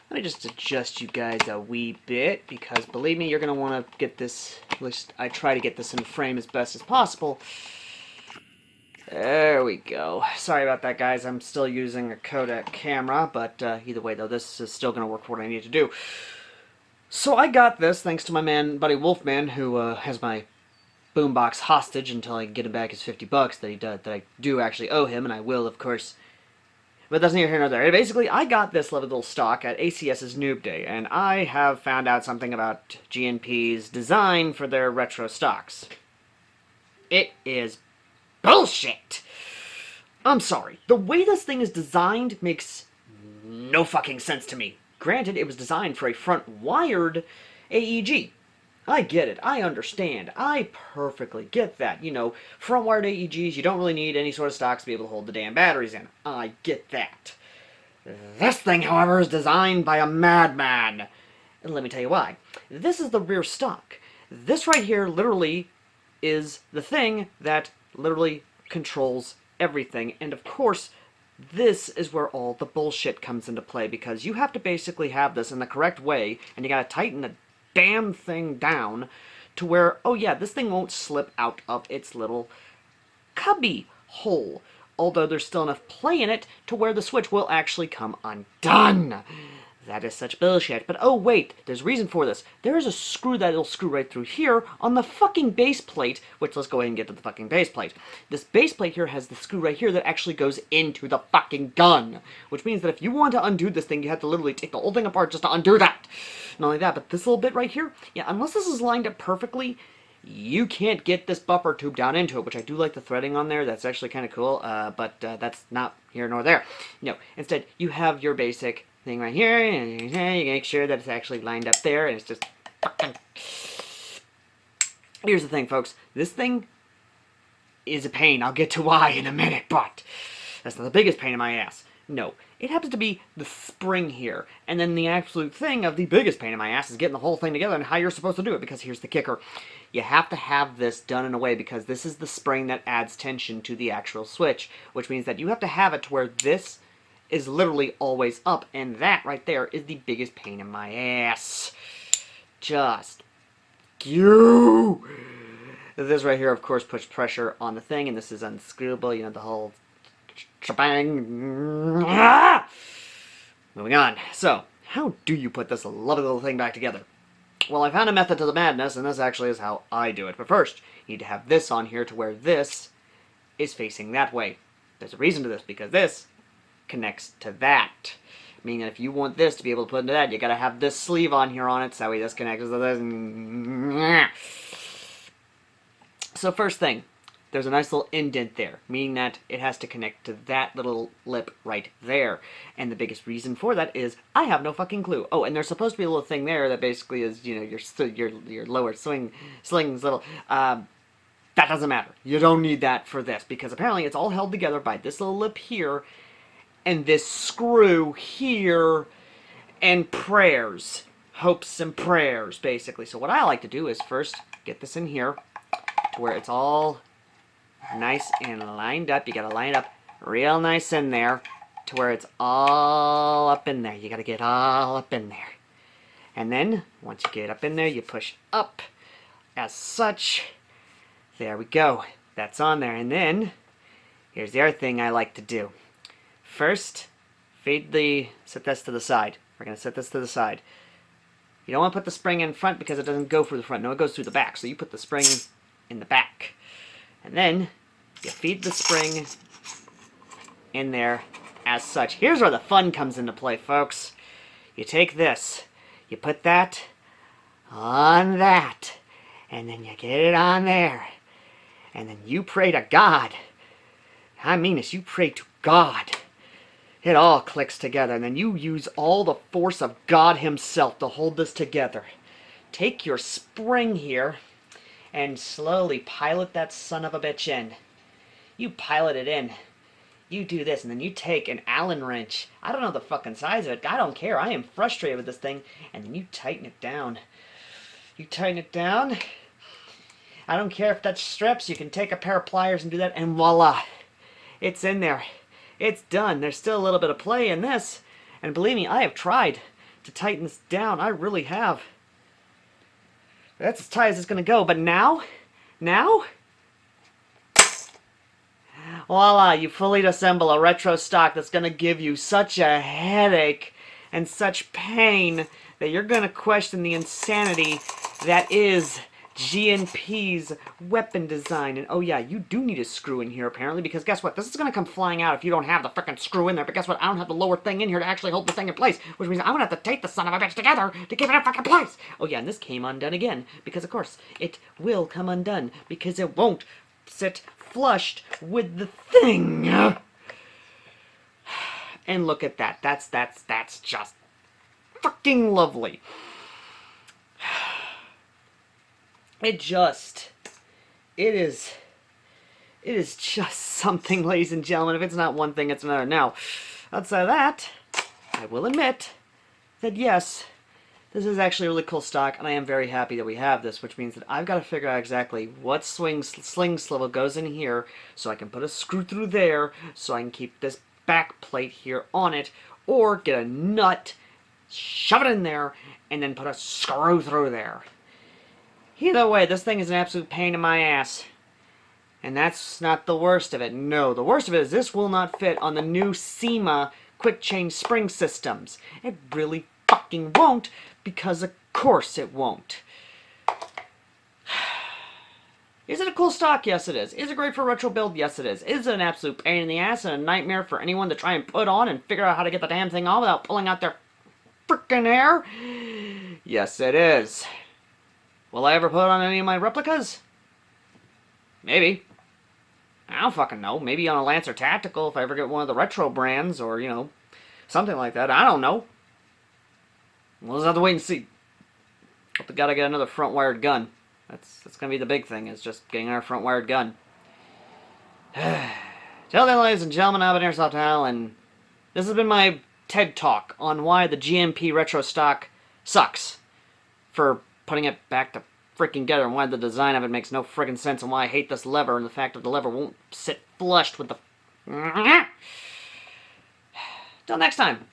Let me just adjust you guys a wee bit, because believe me, you're going to want to get this, at least I try to get this in frame as best as possible. There we go. Sorry about that, guys. I'm still using a Kodak camera, but either way, though, this is still going to work for what I need to do. So I got this thanks to my man, buddy Wolfman, who has my boombox hostage until I get him back his $50 that I do actually owe him, and I will, of course. But that's neither here nor there. Basically, I got this little stock at ACS's Noob Day, and I have found out something about GNP's design for their retro stocks. It is bullshit! I'm sorry. The way this thing is designed makes no fucking sense to me. Granted, it was designed for a front-wired AEG. I get it. I understand. I perfectly get that. You know, front-wired AEGs, you don't really need any sort of stocks to be able to hold the damn batteries in. I get that. This thing, however, is designed by a madman. And let me tell you why. This is the rear stock. This right here literally is the thing that literally controls everything. And of course, this is where all the bullshit comes into play, because you have to basically have this in the correct way, and you gotta tighten the damn thing down to where, oh yeah, this thing won't slip out of its little cubby hole. Although there's still enough play in it to where the switch will actually come undone. That is such bullshit. But oh wait, there's reason for this. There is a screw that'll screw right through here on the fucking base plate, which let's go ahead and get to the fucking base plate. This base plate here has the screw right here that actually goes into the fucking gun, which means that if you want to undo this thing, you have to literally take the whole thing apart just to undo that. Not only that, but this little bit right here, yeah, unless this is lined up perfectly, you can't get this buffer tube down into it, which I do like the threading on there. That's actually kind of cool, but that's not here nor there. No, instead, you have your basic thing right here, and you make sure that it's actually lined up there, and it's just fucking... Here's the thing, folks. This thing is a pain. I'll get to why in a minute, but that's not the biggest pain in my ass. No, it happens to be the spring here, and then the absolute thing of the biggest pain in my ass is getting the whole thing together and how you're supposed to do it, because here's the kicker. You have to have this done in a way, because this is the spring that adds tension to the actual switch, which means that you have to have it to where this is literally always up, and that right there is the biggest pain in my ass. Just you. This right here, of course, puts pressure on the thing, and this is unscrewable, you know, the whole shebang. Moving on. So, how do you put this lovely little thing back together? Well, I found a method to the madness, and this actually is how I do it. But first, you need to have this on here to where this is facing that way. There's a reason to this, because this connects to that. Meaning that if you want this to be able to put into that, you gotta have this sleeve on here on it, so that way this connects to this. So first thing, there's a nice little indent there, meaning that it has to connect to that little lip right there. And the biggest reason for that is I have no fucking clue. Oh, and there's supposed to be a little thing there that basically is, you know, your lower sling's little. That doesn't matter. You don't need that for this, because apparently it's all held together by this little lip here and this screw here, and prayers. Hopes and prayers, basically. So what I like to do is first get this in here to where it's all nice and lined up. You gotta line it up real nice in there to where it's all up in there. You gotta get all up in there. And then, once you get up in there, you push up as such. There we go. That's on there. And then, here's the other thing I like to do. First, set this to the side. We're going to set this to the side. You don't want to put the spring in front because it doesn't go through the front. No, it goes through the back. So you put the spring in the back. And then, you feed the spring in there as such. Here's where the fun comes into play, folks. You take this, you put that on that, and then you get it on there. And then you pray to God. I mean this, you pray to God. It all clicks together, and then you use all the force of God himself to hold this together. Take your spring here and slowly pilot that son of a bitch in. You pilot it in. You do this, and then you take an Allen wrench. I don't know the fucking size of it. I don't care. I am frustrated with this thing. And then you tighten it down. You tighten it down. I don't care if that's strips. You can take a pair of pliers and do that, and voila. It's in there. It's done. There's still a little bit of play in this. And believe me, I have tried to tighten this down. I really have. That's as tight as it's going to go. But now, voila, you fully assemble a retro stock that's going to give you such a headache and such pain that you're going to question the insanity that is GNP's weapon design. And oh yeah, you do need a screw in here apparently, because guess what? This is going to come flying out if you don't have the frickin' screw in there. But guess what? I don't have the lower thing in here to actually hold the thing in place, which means I'm going to have to tape the son of a bitch together to keep it in fucking place. Oh yeah, and this came undone again, because of course it will come undone, because it won't sit flushed with the thing. And look at that. That's just fucking lovely. It is just something, ladies and gentlemen. If it's not one thing, it's another. Now, outside of that, I will admit that yes, this is actually a really cool stock, and I am very happy that we have this, which means that I've got to figure out exactly what sling swivel goes in here, so I can put a screw through there, so I can keep this back plate here on it, or get a nut, shove it in there, and then put a screw through there. Either way, this thing is an absolute pain in my ass. And that's not the worst of it. No, the worst of it is this will not fit on the new SEMA quick change spring systems. It really fucking won't, because of course it won't. Is it a cool stock? Yes, it is. Is it great for a retro build? Yes, it is. Is it an absolute pain in the ass and a nightmare for anyone to try and put on and figure out how to get the damn thing on without pulling out their frickin' hair? Yes, it is. Will I ever put on any of my replicas? Maybe. I don't fucking know. Maybe on a Lancer Tactical if I ever get one of the retro brands, or, you know, something like that. I don't know. We'll just have to wait and see. But we gotta get another front-wired gun. That's gonna be the big thing, is just getting our front-wired gun. Till then, ladies and gentlemen, I've been AirsoftAL, and this has been my TED Talk on why the GMP retro stock sucks for putting it back to freaking together, and why the design of it makes no freaking sense, and why I hate this lever, and the fact that the lever won't sit flushed with the... Till next time.